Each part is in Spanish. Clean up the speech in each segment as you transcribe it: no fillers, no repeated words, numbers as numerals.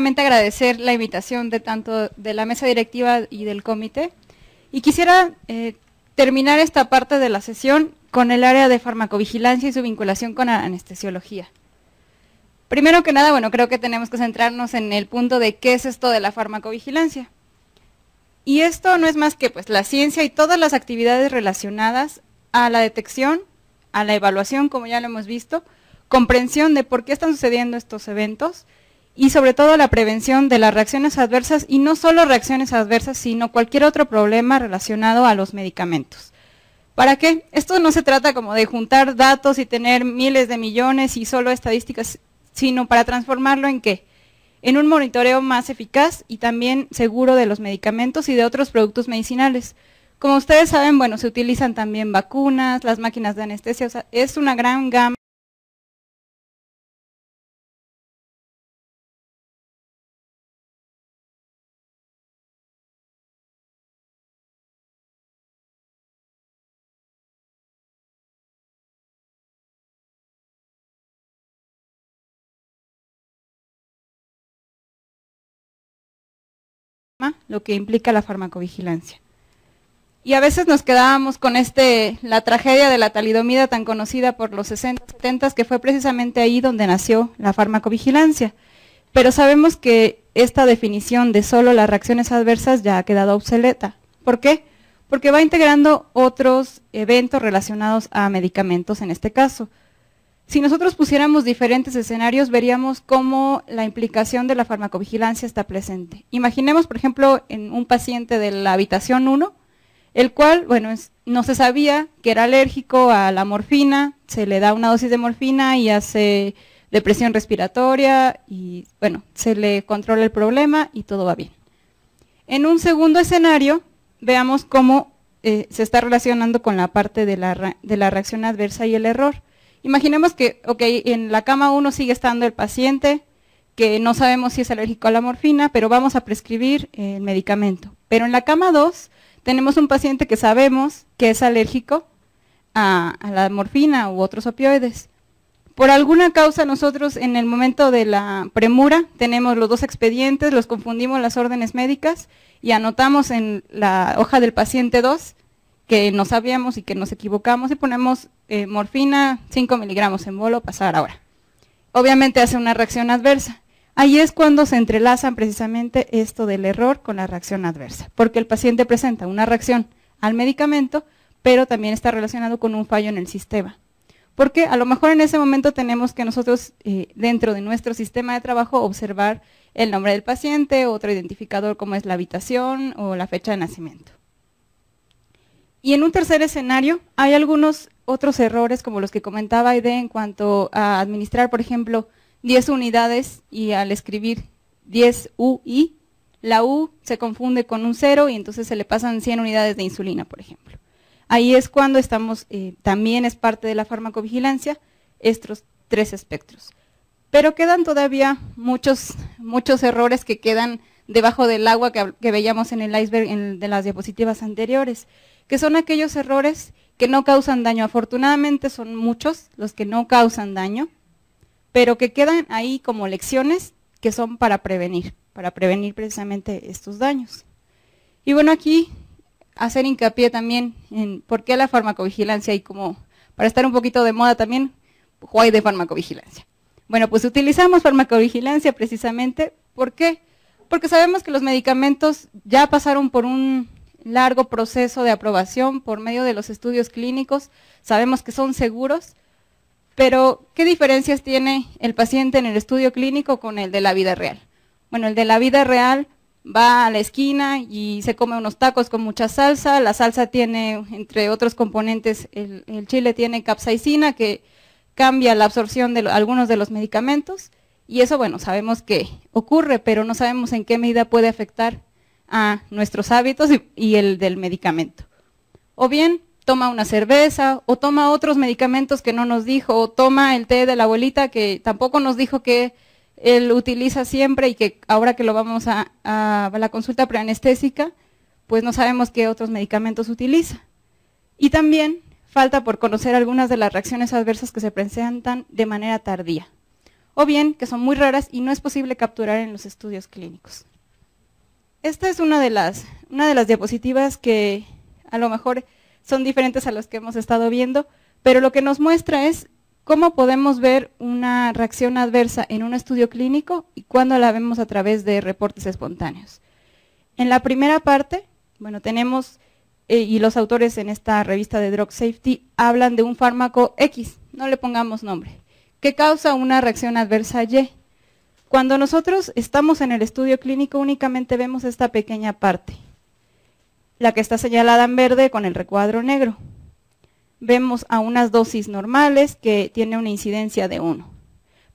nuevamente agradecer la invitación de tanto de la mesa directiva y del comité. Y quisiera terminar esta parte de la sesión con el área de farmacovigilancia y su vinculación con la anestesiología. Primero que nada, bueno, creo que tenemos que centrarnos en el punto de qué es esto de la farmacovigilancia. Y esto no es más que pues la ciencia y todas las actividades relacionadas a la detección, a la evaluación, como ya lo hemos visto, comprensión de por qué están sucediendo estos eventos y sobre todo la prevención de las reacciones adversas, y no solo reacciones adversas, sino cualquier otro problema relacionado a los medicamentos. ¿Para qué? Esto no se trata como de juntar datos y tener miles de millones y solo estadísticas, sino para transformarlo en ¿qué? En un monitoreo más eficaz y también seguro de los medicamentos y de otros productos medicinales. Como ustedes saben, bueno, se utilizan también vacunas, las máquinas de anestesia, o sea, es una gran gama. Lo que implica la farmacovigilancia. Y a veces nos quedábamos con la tragedia de la talidomida tan conocida por los 60, 70, que fue precisamente ahí donde nació la farmacovigilancia. Pero sabemos que esta definición de solo las reacciones adversas ya ha quedado obsoleta. ¿Por qué? Porque va integrando otros eventos relacionados a medicamentos en este caso. Si nosotros pusiéramos diferentes escenarios, veríamos cómo la implicación de la farmacovigilancia está presente. Imaginemos, por ejemplo, en un paciente de la habitación 1, el cual, bueno, no se sabía que era alérgico a la morfina, se le da una dosis de morfina y hace depresión respiratoria y, bueno, se le controla el problema y todo va bien. En un segundo escenario, veamos cómo se está relacionando con la parte de la reacción adversa y el error. Imaginemos que, en la cama 1 sigue estando el paciente, que no sabemos si es alérgico a la morfina, pero vamos a prescribir el medicamento. Pero en la cama 2 tenemos un paciente que sabemos que es alérgico a la morfina u otros opioides. Por alguna causa nosotros en el momento de la premura tenemos los dos expedientes, los confundimos las órdenes médicas y anotamos en la hoja del paciente 2 que no sabíamos y que nos equivocamos y ponemos morfina 5 miligramos en bolo, pasar ahora. Obviamente hace una reacción adversa. Ahí es cuando se entrelazan precisamente esto del error con la reacción adversa, porque el paciente presenta una reacción al medicamento, pero también está relacionado con un fallo en el sistema. Porque a lo mejor en ese momento tenemos que nosotros, dentro de nuestro sistema de trabajo, observar el nombre del paciente, otro identificador como es la habitación o la fecha de nacimiento. Y en un tercer escenario, hay algunos otros errores como los que comentaba Aide en cuanto a administrar, por ejemplo, 10 unidades y al escribir 10 UI, la U se confunde con un 0 y entonces se le pasan 100 unidades de insulina, por ejemplo. Ahí es cuando estamos, también es parte de la farmacovigilancia, estos 3 espectros. Pero quedan todavía muchos errores que quedan debajo del agua que veíamos en el iceberg de las diapositivas anteriores, que son aquellos errores que no causan daño. Afortunadamente son muchos los que no causan daño, pero que quedan ahí como lecciones que son para prevenir precisamente estos daños. Y bueno, aquí hacer hincapié también en por qué la farmacovigilancia y como para estar un poquito de moda también, why de farmacovigilancia. Bueno, pues utilizamos farmacovigilancia precisamente, ¿por qué? Porque sabemos que los medicamentos ya pasaron por un largo proceso de aprobación por medio de los estudios clínicos, sabemos que son seguros, pero ¿qué diferencias tiene el paciente en el estudio clínico con el de la vida real? Bueno, el de la vida real va a la esquina y se come unos tacos con mucha salsa, la salsa tiene, entre otros componentes, el chile tiene capsaicina que cambia la absorción de algunos de los medicamentos, y eso, bueno, sabemos que ocurre, pero no sabemos en qué medida puede afectar a nuestros hábitos y el del medicamento. O bien toma una cerveza, o toma otros medicamentos que no nos dijo, o toma el té de la abuelita que tampoco nos dijo que él utiliza siempre y que ahora que lo vamos a la consulta preanestésica, pues no sabemos qué otros medicamentos utiliza. Y también falta por conocer algunas de las reacciones adversas que se presentan de manera tardía. o bien que son muy raras y no es posible capturar en los estudios clínicos. Esta es una de las diapositivas que a lo mejor son diferentes a los que hemos estado viendo, pero lo que nos muestra es cómo podemos ver una reacción adversa en un estudio clínico y cuándo la vemos a través de reportes espontáneos. En la primera parte, bueno, tenemos, y los autores en esta revista de Drug Safety hablan de un fármaco X, no le pongamos nombre, que causa una reacción adversa Y. Cuando nosotros estamos en el estudio clínico únicamente vemos esta pequeña parte, la que está señalada en verde con el recuadro negro. Vemos a unas dosis normales que tiene una incidencia de 1,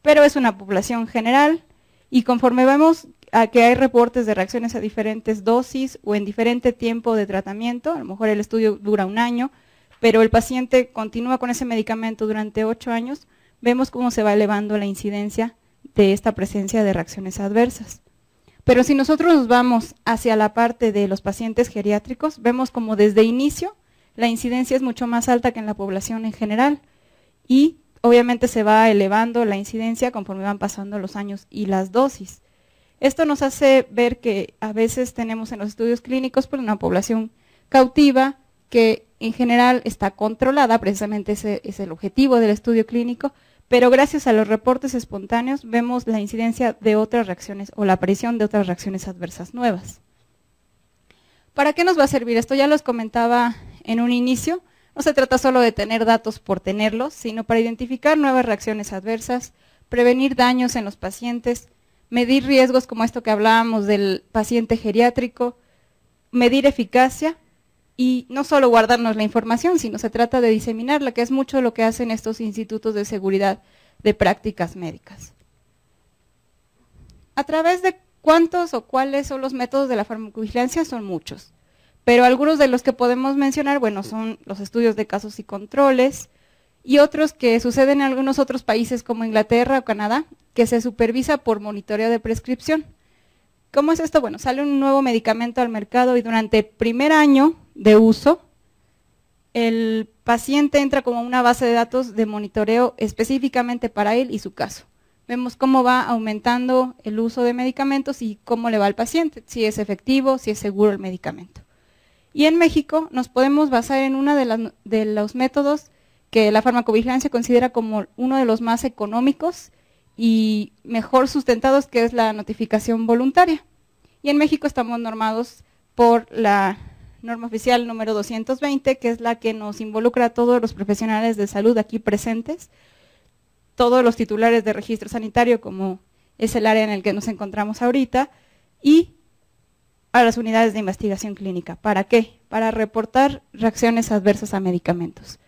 pero es una población general y conforme vemos a que hay reportes de reacciones a diferentes dosis o en diferente tiempo de tratamiento, a lo mejor el estudio dura 1 año, pero el paciente continúa con ese medicamento durante 8 años, vemos cómo se va elevando la incidencia de esta presencia de reacciones adversas. Pero si nosotros nos vamos hacia la parte de los pacientes geriátricos, vemos como desde inicio la incidencia es mucho más alta que en la población en general y obviamente se va elevando la incidencia conforme van pasando los años y las dosis. Esto nos hace ver que a veces tenemos en los estudios clínicos por una población cautiva que en general está controlada, precisamente ese es el objetivo del estudio clínico, pero gracias a los reportes espontáneos vemos la incidencia de otras reacciones o la aparición de otras reacciones adversas nuevas. ¿Para qué nos va a servir esto? Ya los comentaba en un inicio, no se trata solo de tener datos por tenerlos, sino para identificar nuevas reacciones adversas, prevenir daños en los pacientes, medir riesgos como esto que hablábamos del paciente geriátrico, medir eficacia y no solo guardarnos la información, sino se trata de diseminarla, que es mucho lo que hacen estos institutos de seguridad de prácticas médicas. A través de cuántos o cuáles son los métodos de la farmacovigilancia son muchos, pero algunos de los que podemos mencionar, bueno, son los estudios de casos y controles y otros que suceden en algunos otros países como Inglaterra o Canadá, que se supervisa por monitoreo de prescripción. ¿Cómo es esto? Bueno, sale un nuevo medicamento al mercado y durante el primer año de uso, el paciente entra como una base de datos de monitoreo específicamente para él y su caso. Vemos cómo va aumentando el uso de medicamentos y cómo le va al paciente, si es efectivo, si es seguro el medicamento. Y en México nos podemos basar en uno de los métodos que la farmacovigilancia considera como uno de los más económicos y mejor sustentados, que es la notificación voluntaria. Y en México estamos normados por la norma oficial número 220, que es la que nos involucra a todos los profesionales de salud aquí presentes, todos los titulares de registro sanitario, como es el área en el que nos encontramos ahorita, y a las unidades de investigación clínica. ¿Para qué? Para reportar reacciones adversas a medicamentos.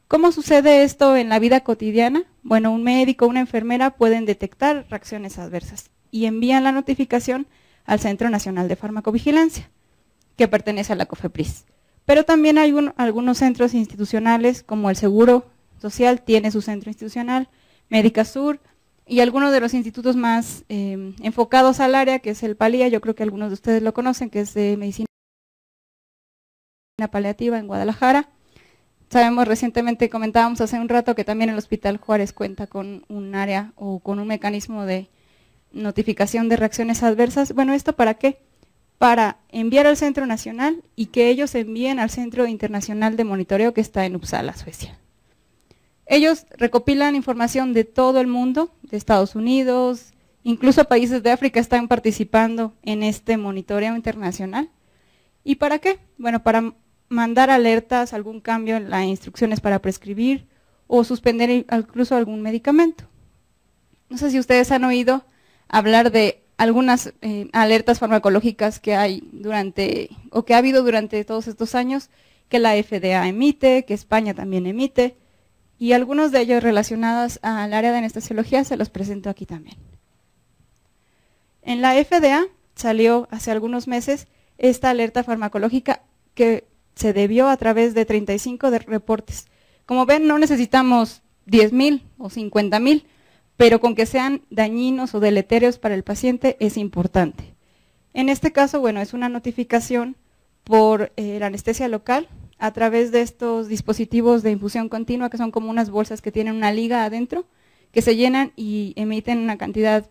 ¿Cómo sucede esto en la vida cotidiana? Bueno, un médico o una enfermera pueden detectar reacciones adversas y envían la notificación al Centro Nacional de Farmacovigilancia, que pertenece a la COFEPRIS. Pero también hay algunos centros institucionales, como el Seguro Social tiene su centro institucional, Médica Sur, y algunos de los institutos más enfocados al área, que es el PALIA, yo creo que algunos de ustedes lo conocen, que es de Medicina Paliativa en Guadalajara. Sabemos recientemente, comentábamos hace un rato, que también el Hospital Juárez cuenta con un área o con un mecanismo de notificación de reacciones adversas. Bueno, ¿esto para qué? Para enviar al Centro Nacional y que ellos envíen al Centro Internacional de Monitoreo que está en Uppsala, Suecia. Ellos recopilan información de todo el mundo, de Estados Unidos, incluso países de África están participando en este monitoreo internacional. ¿Y para qué? Bueno, para mandar alertas, algún cambio en las instrucciones para prescribir o suspender incluso algún medicamento. No sé si ustedes han oído hablar de algunas alertas farmacológicas que hay o que ha habido durante todos estos años, que la FDA emite, que España también emite, y algunos de ellos relacionados al área de anestesiología se los presento aquí también. En la FDA salió hace algunos meses esta alerta farmacológica que se debió a través de 35 reportes. Como ven, no necesitamos 10,000 o 50,000, pero con que sean dañinos o deleterios para el paciente es importante. En este caso, bueno, es una notificación por la anestesia local a través de estos dispositivos de infusión continua, que son como unas bolsas que tienen una liga adentro, que se llenan y emiten una cantidad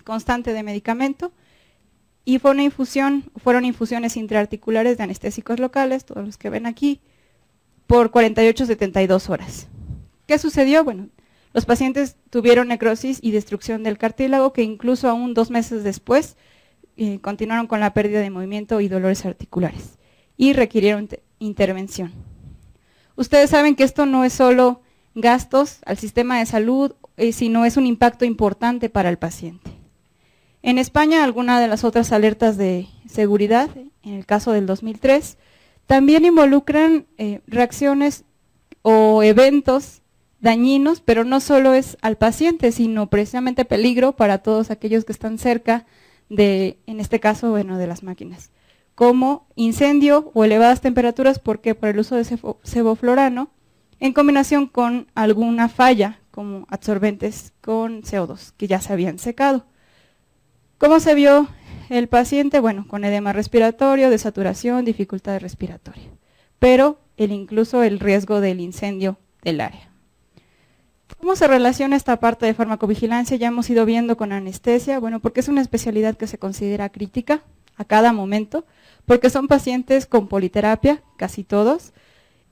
constante de medicamento, y fueron infusiones intraarticulares de anestésicos locales, todos los que ven aquí, por 48-72 horas. ¿Qué sucedió? Bueno, los pacientes tuvieron necrosis y destrucción del cartílago, que incluso aún 2 meses después continuaron con la pérdida de movimiento y dolores articulares, y requirieron intervención. Ustedes saben que esto no es solo gastos al sistema de salud, sino es un impacto importante para el paciente. En España, algunas de las otras alertas de seguridad, en el caso del 2003, también involucran reacciones o eventos dañinos, pero no solo es al paciente, sino precisamente peligro para todos aquellos que están cerca de, en este caso, bueno, de las máquinas, como incendio o elevadas temperaturas, porque por el uso de sevoflurano, en combinación con alguna falla, como absorbentes con CO2, que ya se habían secado. ¿Cómo se vio el paciente? Bueno, con edema respiratorio, desaturación, dificultad respiratoria, pero incluso el riesgo del incendio del área. ¿Cómo se relaciona esta parte de farmacovigilancia? Ya hemos ido viendo con anestesia, bueno, porque es una especialidad que se considera crítica a cada momento, porque son pacientes con politerapia, casi todos,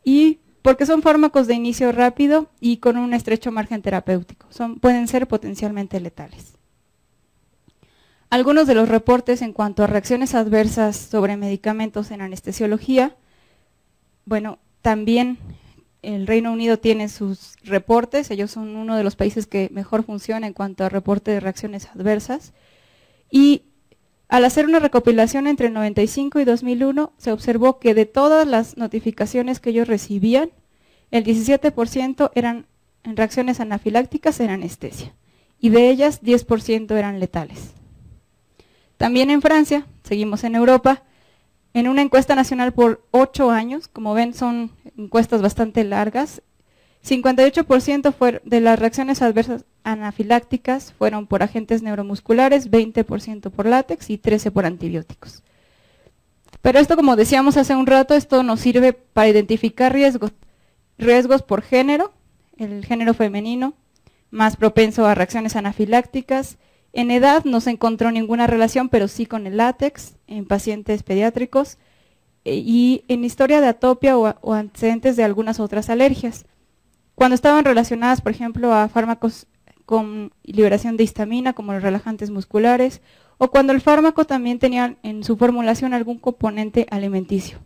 y porque son fármacos de inicio rápido y con un estrecho margen terapéutico. Pueden ser potencialmente letales. Algunos de los reportes en cuanto a reacciones adversas sobre medicamentos en anestesiología, bueno, también el Reino Unido tiene sus reportes, ellos son uno de los países que mejor funciona en cuanto a reporte de reacciones adversas, y al hacer una recopilación entre el 95 y 2001, se observó que de todas las notificaciones que ellos recibían, el 17% eran en reacciones anafilácticas en anestesia, y de ellas 10% eran letales. También en Francia, seguimos en Europa, en una encuesta nacional por 8 años, como ven son encuestas bastante largas, 58% de las reacciones adversas anafilácticas fueron por agentes neuromusculares, 20% por látex y 13% por antibióticos. Pero esto, como decíamos hace un rato, esto nos sirve para identificar riesgos por género, el género femenino, más propenso a reacciones anafilácticas. En edad no se encontró ninguna relación, pero sí con el látex en pacientes pediátricos, y en historia de atopia o antecedentes de algunas otras alergias. Cuando estaban relacionadas, por ejemplo, a fármacos con liberación de histamina, como los relajantes musculares, o cuando el fármaco también tenía en su formulación algún componente alimenticio,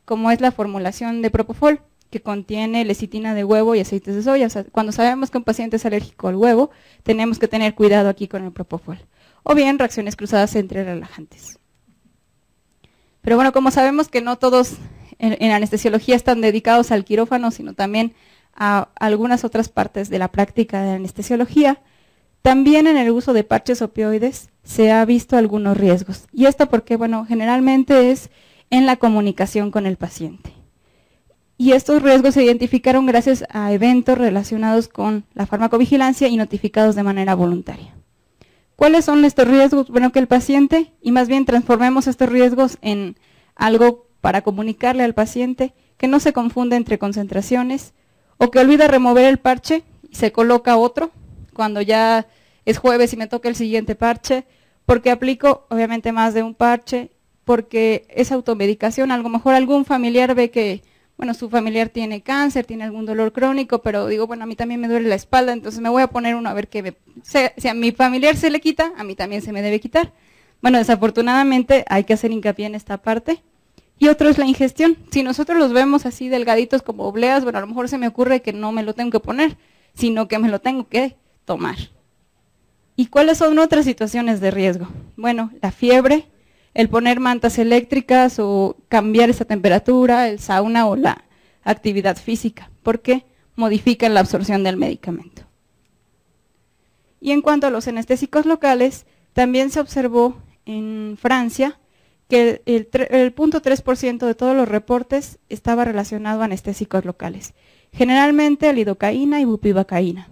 como es la formulación de Propofol, que contiene lecitina de huevo y aceites de soya. O sea, cuando sabemos que un paciente es alérgico al huevo, tenemos que tener cuidado aquí con el Propofol. O bien reacciones cruzadas entre relajantes. Pero bueno, como sabemos que no todos en anestesiología están dedicados al quirófano, sino también a algunas otras partes de la práctica de anestesiología, también en el uso de parches opioides se ha visto algunos riesgos. Y esto porque, bueno, generalmente es en la comunicación con el paciente. Y estos riesgos se identificaron gracias a eventos relacionados con la farmacovigilancia y notificados de manera voluntaria. ¿Cuáles son estos riesgos? Bueno, que el paciente, y más bien transformemos estos riesgos en algo para comunicarle al paciente, que no se confunde entre concentraciones, o que olvida remover el parche y se coloca otro, cuando ya es jueves y me toca el siguiente parche, porque aplico obviamente más de un parche, porque es automedicación. A lo mejor algún familiar ve que, bueno, su familiar tiene cáncer, tiene algún dolor crónico, pero digo, bueno, a mí también me duele la espalda, entonces me voy a poner uno a ver qué si a mi familiar se le quita, a mí también se me debe quitar. Bueno, desafortunadamente hay que hacer hincapié en esta parte. Y otro es la ingestión. Si nosotros los vemos así delgaditos como obleas, bueno, a lo mejor se me ocurre que no me lo tengo que poner, sino que me lo tengo que tomar. ¿Y cuáles son otras situaciones de riesgo? Bueno, la fiebre, el poner mantas eléctricas o cambiar esa temperatura, el sauna o la actividad física, porque modifican la absorción del medicamento. Y en cuanto a los anestésicos locales, también se observó en Francia que el 0.3% de todos los reportes estaba relacionado a anestésicos locales, generalmente a lidocaína y bupivacaína.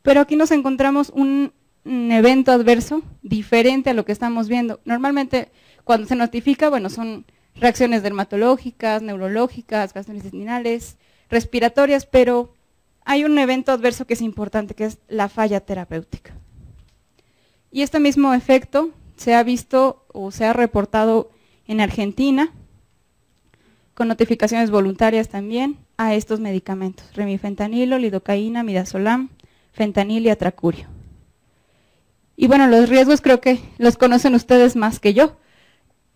Pero aquí nos encontramos un evento adverso diferente a lo que estamos viendo. Normalmente cuando se notifica, bueno, son reacciones dermatológicas, neurológicas, gastrointestinales, respiratorias, pero hay un evento adverso que es importante, que es la falla terapéutica. Y este mismo efecto se ha visto o se ha reportado en Argentina, con notificaciones voluntarias también, a estos medicamentos, remifentanilo, lidocaína, midazolam, fentanil y atracurio. Y bueno, los riesgos creo que los conocen ustedes más que yo.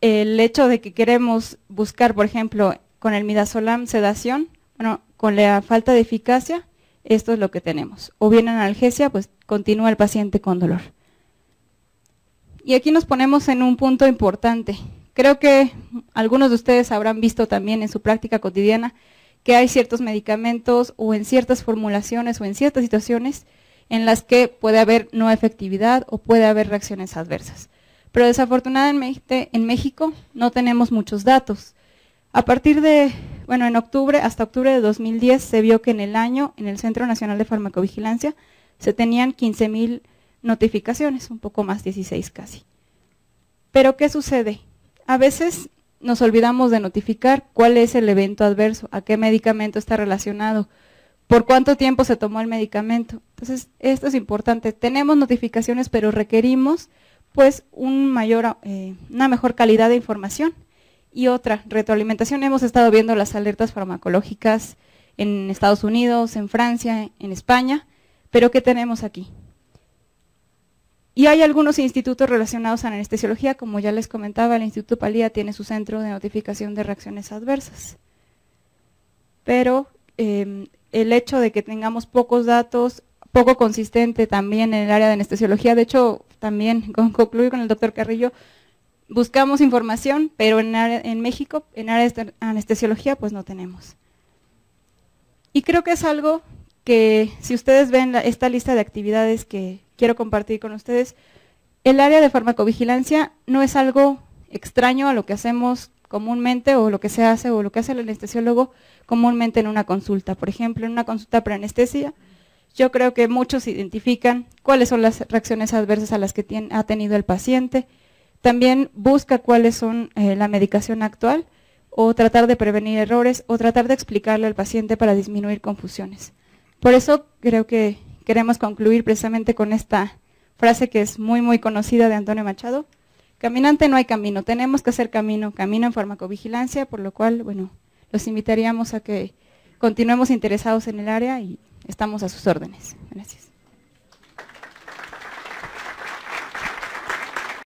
El hecho de que queremos buscar, por ejemplo, con el midazolam sedación, bueno, con la falta de eficacia, esto es lo que tenemos. O bien analgesia, pues continúa el paciente con dolor. Y aquí nos ponemos en un punto importante. Creo que algunos de ustedes habrán visto también en su práctica cotidiana que hay ciertos medicamentos o en ciertas formulaciones o en ciertas situaciones en las que puede haber no efectividad o puede haber reacciones adversas. Pero desafortunadamente en México no tenemos muchos datos. A partir de, bueno, hasta octubre de 2010 se vio que en el año, en el Centro Nacional de Farmacovigilancia, se tenían 15,000 notificaciones, un poco más, 16 casi. Pero ¿qué sucede? A veces nos olvidamos de notificar cuál es el evento adverso, a qué medicamento está relacionado, por cuánto tiempo se tomó el medicamento. Entonces, esto es importante. Tenemos notificaciones, pero requerimos pues una mejor calidad de información. Y otra, retroalimentación. Hemos estado viendo las alertas farmacológicas en Estados Unidos, en Francia, en España, pero ¿qué tenemos aquí? Y hay algunos institutos relacionados a la anestesiología, como ya les comentaba, el Instituto Palía tiene su centro de notificación de reacciones adversas. Pero el hecho de que tengamos pocos datos, poco consistente también en el área de anestesiología, de hecho también concluyo con el doctor Carrillo, buscamos información, pero en México, en área de anestesiología, pues no tenemos. Y creo que es algo que si ustedes ven esta lista de actividades que quiero compartir con ustedes, el área de farmacovigilancia no es algo extraño a lo que hacemos comúnmente o lo que se hace o lo que hace el anestesiólogo comúnmente en una consulta. Por ejemplo, en una consulta preanestesia, yo creo que muchos identifican cuáles son las reacciones adversas a las que ha tenido el paciente. También busca cuáles son la medicación actual o tratar de prevenir errores o tratar de explicarle al paciente para disminuir confusiones. Por eso creo que queremos concluir precisamente con esta frase que es muy, muy conocida de Antonio Machado. Caminante no hay camino, tenemos que hacer camino en farmacovigilancia, por lo cual, bueno, los invitaríamos a que continuemos interesados en el área y estamos a sus órdenes. Gracias.